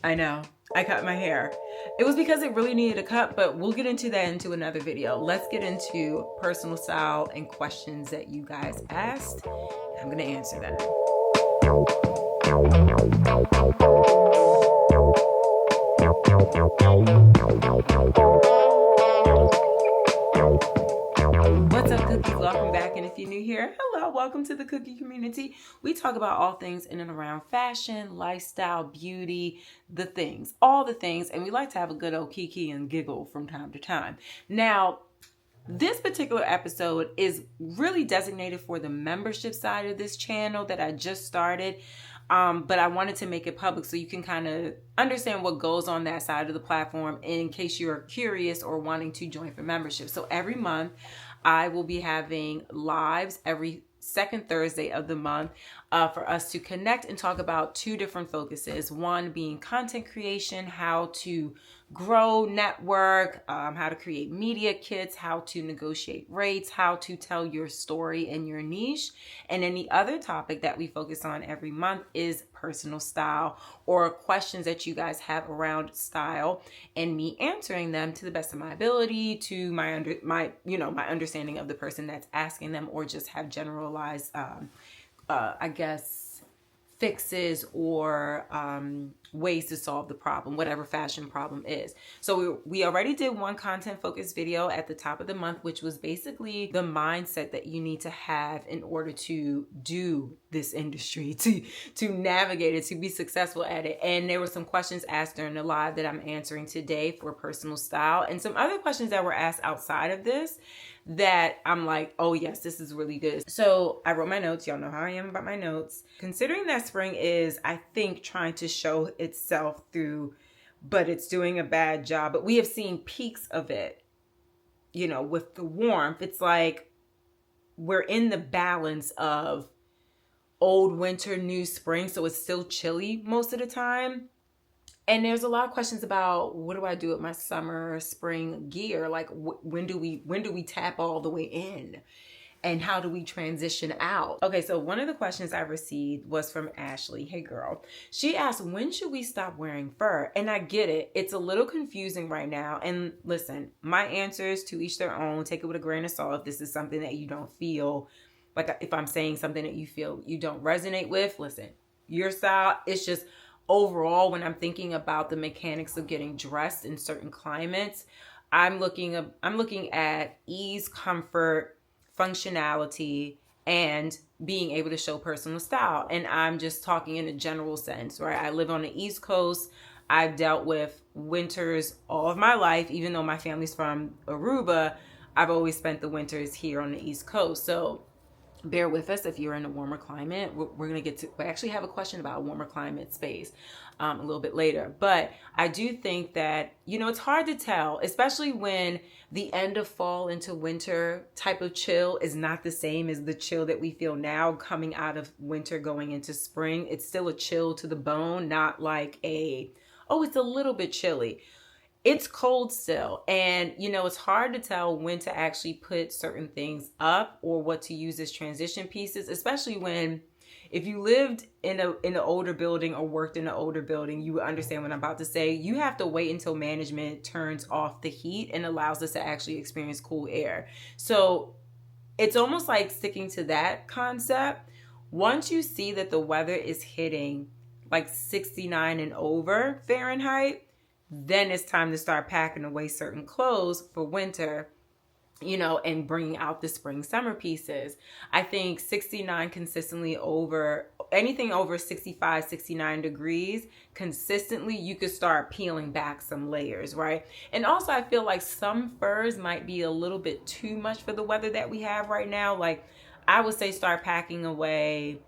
I know. I cut my hair. It was because it really needed a cut, but we'll get into that into another video. Let's get into personal style and questions that you guys asked. I'm going to answer them. What's up, cookies? Welcome back. And if you're new here, hello, welcome to the cookie community. We talk about all things in and around fashion, lifestyle, beauty, the things, all the things. And we like to have a good old kiki and giggle from time to time. Now, this particular episode is really designated for the membership side of this channel that I just started. But I wanted to make it public so you can kind of understand what goes on that side of the platform in case you're curious or wanting to join for membership. So every month I will be having lives every second Thursday of the month for us to connect and talk about two different focuses. One being content creation, how to grow, network, how to create media kits, how to negotiate rates, how to tell your story and your niche. And then the other topic that we focus on every month is personal style, or questions that you guys have around style, and me answering them to the best of my ability, to my understanding of the person that's asking them, or just have generalized fixes or ways to solve the problem, whatever fashion problem is. So we already did one content focused video at the top of the month, which was basically the mindset that you need to have in order to do this industry, to navigate it, to be successful at it. And there were some questions asked during the live that I'm answering today for personal style, and some other questions that were asked outside of this that I'm like, oh yes, this is really good. So I wrote my notes. Y'all know how I am about my notes. Considering that spring is, I think, trying to show itself through, but it's doing a bad job. But we have seen peaks of it, with the warmth. It's like we're in the balance of old winter, new spring. So it's still chilly most of the time. And there's a lot of questions about, what do I do with my summer, spring gear? Like, when do we tap all the way in? And how do we transition out? Okay, so one of the questions I received was from Ashley. Hey girl. She asked, when should we stop wearing fur? And I get it. It's a little confusing right now. And listen, my answers, to each their own. Take it with a grain of salt if this is something that you don't feel, like if I'm saying something that you feel you don't resonate with, listen, your style, it's just, overall, when I'm thinking about the mechanics of getting dressed in certain climates, I'm looking at ease, comfort, functionality, and being able to show personal style. And I'm just talking in a general sense, right? I live on the East Coast. I've dealt with winters all of my life. Even though my family's from Aruba, I've always spent the winters here on the East Coast. So bear with us if you're in a warmer climate. We're going to get to, I actually have a question about a warmer climate space a little bit later. But I do think that, it's hard to tell, especially when the end of fall into winter type of chill is not the same as the chill that we feel now coming out of winter going into spring. It's still a chill to the bone, not like it's a little bit chilly. It's cold still. And, it's hard to tell when to actually put certain things up or what to use as transition pieces, especially when, if you lived in an older building or worked in an older building, you would understand what I'm about to say. You have to wait until management turns off the heat and allows us to actually experience cool air. So it's almost like sticking to that concept. Once you see that the weather is hitting like 69 and over Fahrenheit, then it's time to start packing away certain clothes for winter, and bringing out the spring summer pieces. I think 69 consistently over, anything over 65, 69 degrees consistently, you could start peeling back some layers, right? And also I feel like some furs might be a little bit too much for the weather that we have right now. Like, I would say start packing away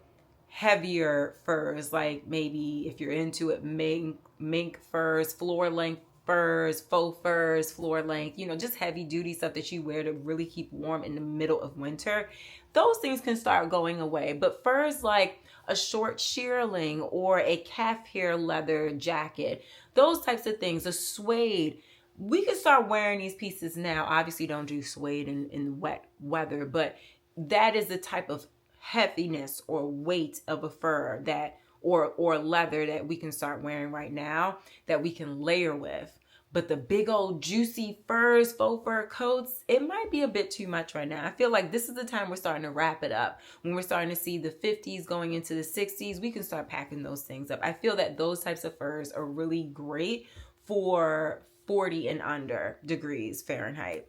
heavier furs, like maybe if you're into it, mink furs, floor length furs, faux furs, floor length, just heavy duty stuff that you wear to really keep warm in the middle of winter. Those things can start going away. But furs like a short shearling or a calf hair leather jacket, those types of things, a suede, we can start wearing these pieces now. Obviously don't do suede in wet weather, but that is the type of heaviness or weight of a fur that or leather that we can start wearing right now that we can layer with. But the big old juicy furs, faux fur coats, it might be a bit too much right now. I feel like this is the time we're starting to wrap it up. When we're starting to see the 50s going into the 60s, we can start packing those things up. I feel that those types of furs are really great for 40 and under degrees Fahrenheit.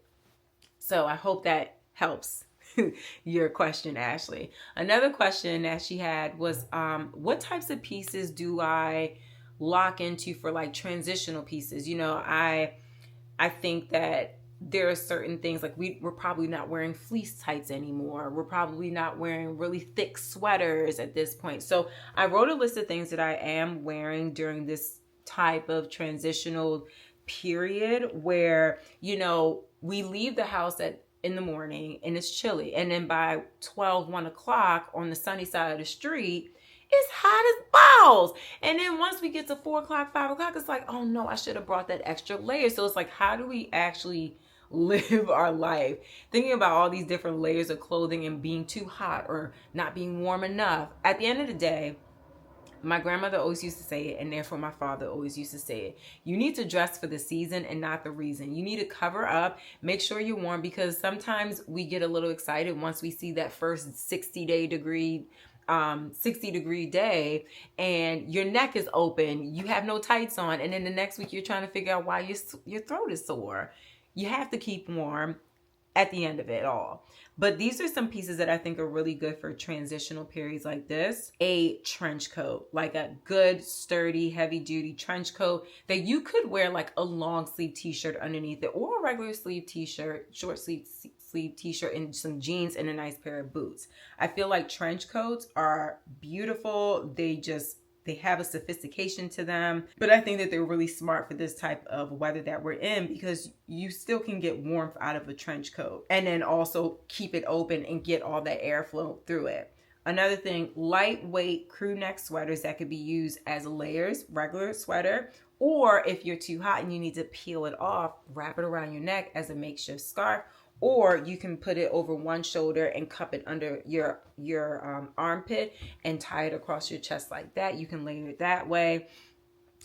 So I hope that helps your question, Ashley. Another question that she had was, what types of pieces do I lock into for like transitional pieces? You know, I think that there are certain things like we're probably not wearing fleece tights anymore. We're probably not wearing really thick sweaters at this point. So I wrote a list of things that I am wearing during this type of transitional period where, you know, we leave the house in the morning and it's chilly. And then by 12, 1 o'clock on the sunny side of the street, it's hot as balls. And then once we get to 4 o'clock, 5 o'clock, it's like, oh no, I should have brought that extra layer. So it's like, how do we actually live our life? Thinking about all these different layers of clothing and being too hot or not being warm enough. At the end of the day, my grandmother always used to say it, and therefore my father always used to say it. You need to dress for the season and not the reason. You need to cover up, make sure you're warm, because sometimes we get a little excited once we see that first 60 degree day and your neck is open, you have no tights on, and then the next week you're trying to figure out why your throat is sore. You have to keep warm at the end of it all. But these are some pieces that I think are really good for transitional periods like this. A trench coat, like a good, sturdy, heavy duty trench coat that you could wear like a long sleeve t-shirt underneath it, or a regular sleeve t-shirt, short sleeve t-shirt, and some jeans and a nice pair of boots. I feel like trench coats are beautiful. They have a sophistication to them, but I think that they're really smart for this type of weather that we're in, because you still can get warmth out of a trench coat and then also keep it open and get all that airflow through it. Another thing, lightweight crew neck sweaters that could be used as layers, regular sweater, or if you're too hot and you need to peel it off, wrap it around your neck as a makeshift scarf, or you can put it over one shoulder and cup it under your armpit and tie it across your chest like that. You can layer it that way.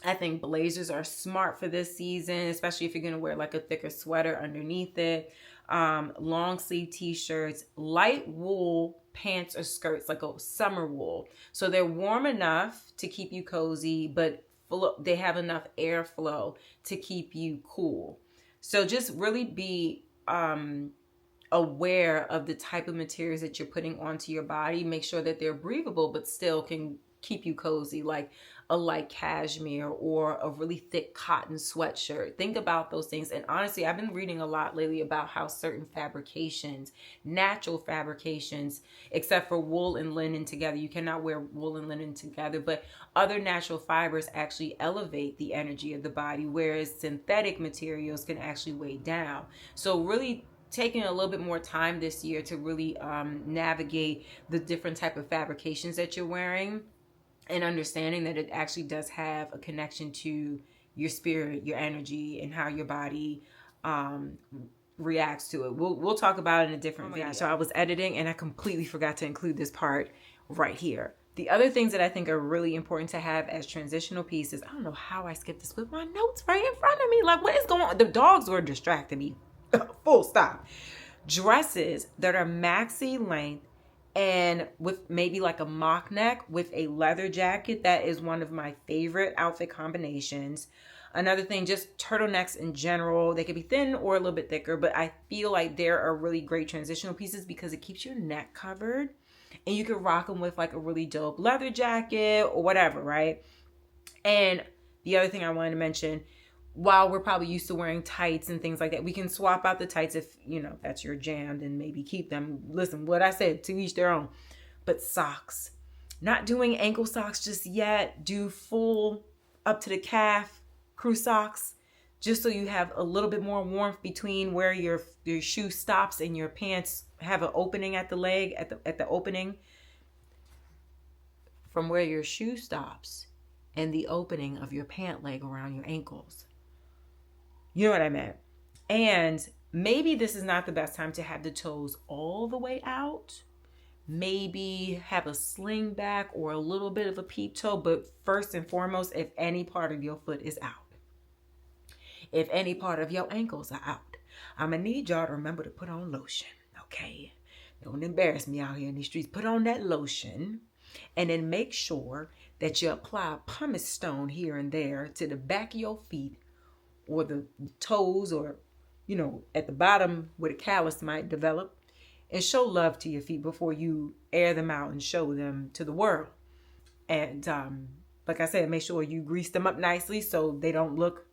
I think blazers are smart for this season, especially if you're going to wear like a thicker sweater underneath it. Long sleeve t-shirts, light wool pants or skirts, like a summer wool. So they're warm enough to keep you cozy, but they have enough airflow to keep you cool. So just really be aware of the type of materials that you're putting onto your body. Make sure that they're breathable but still can keep you cozy, like a light cashmere or a really thick cotton sweatshirt. Think about those things. And honestly, I've been reading a lot lately about how certain fabrications, natural fabrications, except for wool and linen together, you cannot wear wool and linen together, but other natural fibers actually elevate the energy of the body, whereas synthetic materials can actually weigh down. So really taking a little bit more time this year to really navigate the different type of fabrications that you're wearing, and understanding that it actually does have a connection to your spirit, your energy, and how your body reacts to it. We'll talk about it in a different video. So I was editing and I completely forgot to include this part right here. The other things that I think are really important to have as transitional pieces, I don't know how I skipped this with my notes right in front of me. Like, what is going on? The dogs were distracting me. Full stop. Dresses that are maxi length and with maybe like a mock neck with a leather jacket. That is one of my favorite outfit combinations. Another thing, just turtlenecks in general. They could be thin or a little bit thicker, but I feel like there are really great transitional pieces because it keeps your neck covered, and you can rock them with like a really dope leather jacket or whatever, right? And the other thing I wanted to mention, while we're probably used to wearing tights and things like that, we can swap out the tights if, you know, that's your jam, and maybe keep them. Listen, what I said, to each their own. But socks. Not doing ankle socks just yet. Do full up to the calf crew socks, just so you have a little bit more warmth between where your shoe stops and your pants have an opening at the leg, at the opening. From where your shoe stops and the opening of your pant leg around your ankles. You know what I meant? And maybe this is not the best time to have the toes all the way out, maybe have a sling back or a little bit of a peep toe. But first and foremost, if any part of your foot is out, if any part of your ankles are out, I'm gonna need y'all to remember to put on lotion, okay? Don't embarrass me out here in these streets. Put on that lotion, and then make sure that you apply pumice stone here and there to the back of your feet, or the toes, or, you know, at the bottom where the callus might develop, and show love to your feet before you air them out and show them to the world. And like I said, make sure you grease them up nicely so they don't look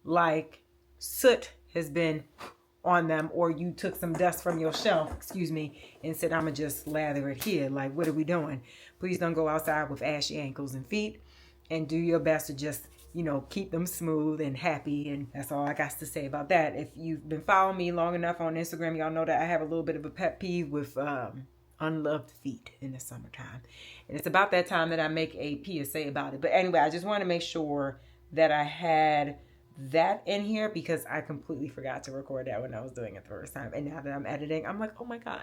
like soot has been on them, or you took some dust from your shelf, excuse me, and said, I'm gonna just lather it here. Like, what are we doing? Please don't go outside with ashy ankles and feet, and do your best to just, you know, keep them smooth and happy. And that's all I got to say about that. If you've been following me long enough on Instagram, y'all know that I have a little bit of a pet peeve with unloved feet in the summertime. And it's about that time that I make a PSA about it. But anyway, I just want to make sure that I had that in here, because I completely forgot to record that when I was doing it the first time. And now that I'm editing, I'm like, oh my God,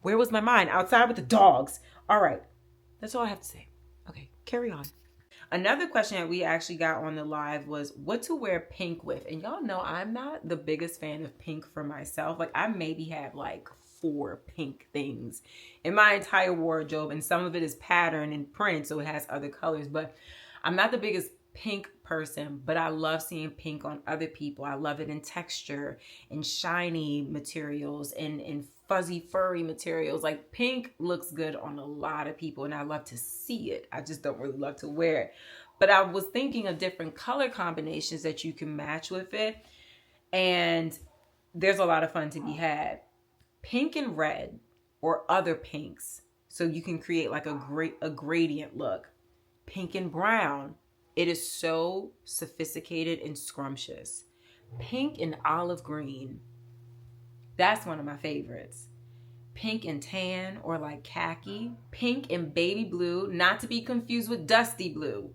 where was my mind? Outside with the dogs. All right. That's all I have to say. Okay, carry on. Another question that we actually got on the live was what to wear pink with. And y'all know I'm not the biggest fan of pink for myself. Like, I maybe have like 4 pink things in my entire wardrobe, and some of it is pattern and print, so it has other colors. But I'm not the biggest pink person, but I love seeing pink on other people. I love it in texture and shiny materials and in fuzzy furry materials. Like, pink looks good on a lot of people, and I love to see it. I just don't really love to wear it. But I was thinking of different color combinations that you can match with it, and there's a lot of fun to be had. Pink and red, or other pinks, so you can create like a gradient look. Pink and brown. It is so sophisticated and scrumptious. Pink and olive green. That's one of my favorites. Pink and tan, or like khaki. Pink and baby blue, not to be confused with dusty blue.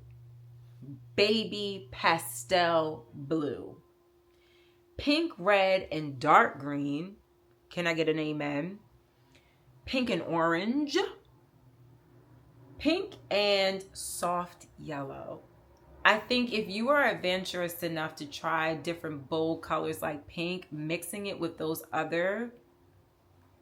Baby pastel blue. Pink, red, and dark green. Can I get an amen? Pink and orange. Pink and soft yellow. I think if you are adventurous enough to try different bold colors like pink, mixing it with those other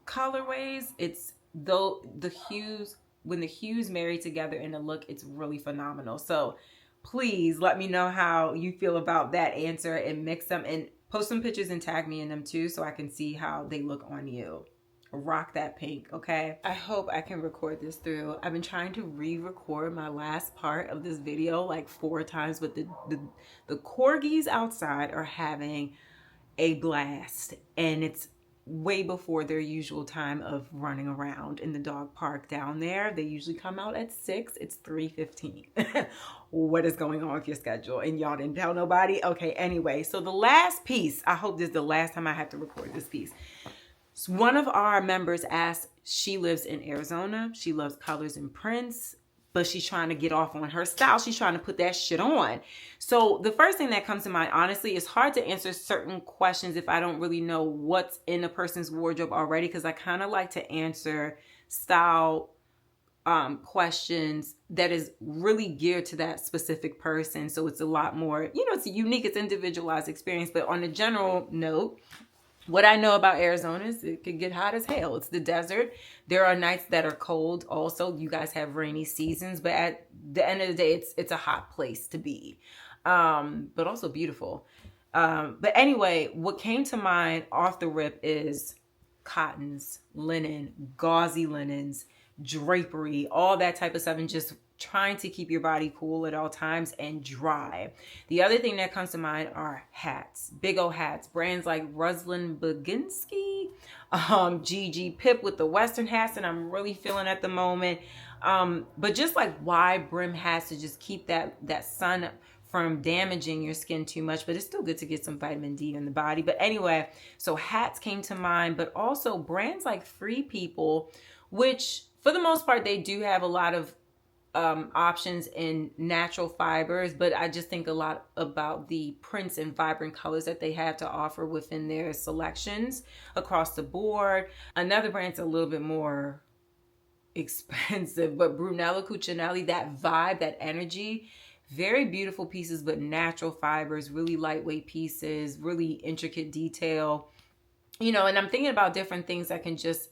colorways, it's though the hues, when the hues marry together in a look, it's really phenomenal. So please let me know how you feel about that answer, and mix them and post some pictures and tag me in them too, so I can see how they look on you. Rock that pink, okay? I hope I can record this through. I've been trying to re-record my last part of this video like 4 times, but the corgis outside are having a blast, and it's way before their usual time of running around in the dog park down there. They usually come out at 6. It's 3:15. What is going on with your schedule? And y'all didn't tell nobody? Okay, anyway, so the last piece, I hope this is the last time I have to record this piece. So one of our members asked, she lives in Arizona. She loves colors and prints, but she's trying to get off on her style. She's trying to put that shit on. So the first thing that comes to mind, honestly, it's hard to answer certain questions if I don't really know what's in a person's wardrobe already, because I kind of like to answer style questions that is really geared to that specific person. So it's a lot more, you know, it's a unique, it's individualized experience. But on a general note, what I know about Arizona is it could get hot as hell. It's the desert. There are nights that are cold also. You guys have rainy seasons, but at the end of the day, it's a hot place to be, but also beautiful. But anyway, what came to mind off the rip is cottons, linen, gauzy linens, drapery, all that type of stuff, and just trying to keep your body cool at all times and dry. The other thing that comes to mind are hats, big old hats, brands like Ruslan Baginski, GG Pip with the Western hats that I'm really feeling at the moment. But just like wide brim hats to just keep that sun from damaging your skin too much, but it's still good to get some vitamin D in the body. But anyway, so hats came to mind, but also brands like Free People, which for the most part, they do have a lot of options in natural fibers, but I just think a lot about the prints and vibrant colors that they have to offer within their selections across the board. Another brand's a little bit more expensive, but Brunello Cucinelli, that vibe, that energy, very beautiful pieces, but natural fibers, really lightweight pieces, really intricate detail, you know, and I'm thinking about different things that can just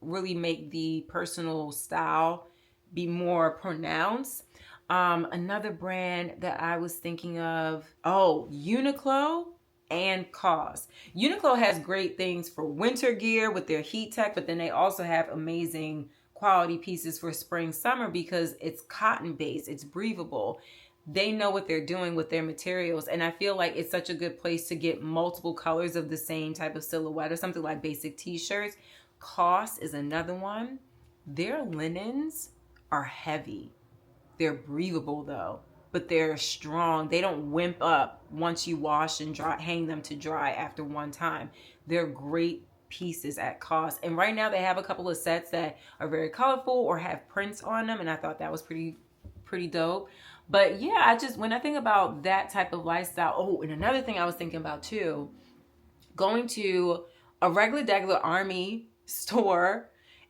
really make the personal style be more pronounced. Another brand that I was thinking of, Uniqlo and COS. Uniqlo has great things for winter gear with their heat tech, but then they also have amazing quality pieces for spring, summer, because it's cotton based, it's breathable. They know what they're doing with their materials. And I feel like it's such a good place to get multiple colors of the same type of silhouette, or something like basic t-shirts. COS is another one. Their linens are heavy. They're breathable though, but they're strong. They don't wimp up once you wash and dry, hang them to dry after one time. They're great pieces at COS. And right now they have a couple of sets that are very colorful or have prints on them, and I thought that was pretty dope. But yeah, when I think about that type of lifestyle, and another thing I was thinking about too, going to a regular Army store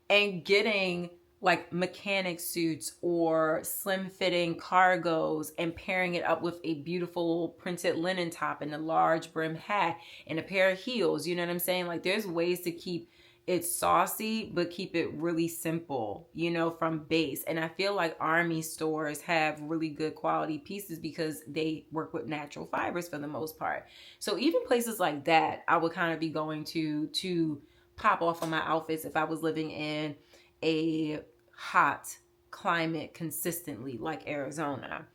and getting like mechanic suits or slim fitting cargos and pairing it up with a beautiful printed linen top and a large brim hat and a pair of heels. You know what I'm saying? Like, there's ways to keep it saucy, but keep it really simple, you know, from base. And I feel like Army stores have really good quality pieces because they work with natural fibers for the most part. So even places like that, I would kind of be going to pop off on my outfits if I was living in a hot climate consistently, like Arizona.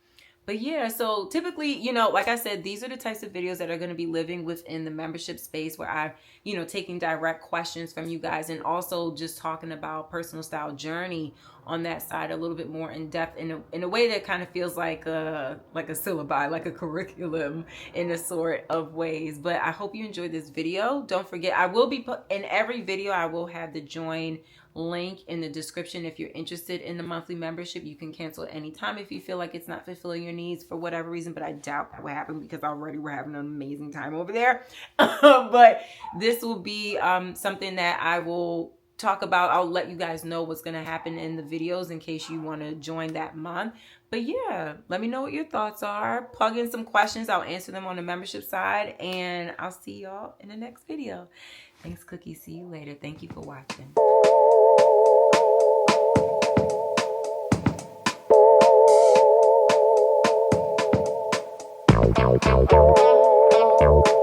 But yeah, so typically, you know, like I said, these are the types of videos that are going to be living within the membership space, where I'm, you know, taking direct questions from you guys, and also just talking about personal style journey on that side a little bit more in depth, in a way that kind of feels like a syllabi, like a curriculum in a sort of ways. But I hope you enjoyed this video. Don't forget, I will be in every video, I will have the join link in the description. If you're interested in the monthly membership, you can cancel at any time if you feel like it's not fulfilling your needs for whatever reason, but I doubt that will happen because already we're having an amazing time over there. But this will be something that I will talk about. I'll let you guys know what's going to happen in the videos in case you want to join that month. But yeah, let me know what your thoughts are. Plug in some questions. I'll answer them on the membership side, and I'll see y'all in the next video. Thanks, Cookie. See you later. Thank you for watching. Ow, ow, ow, ow.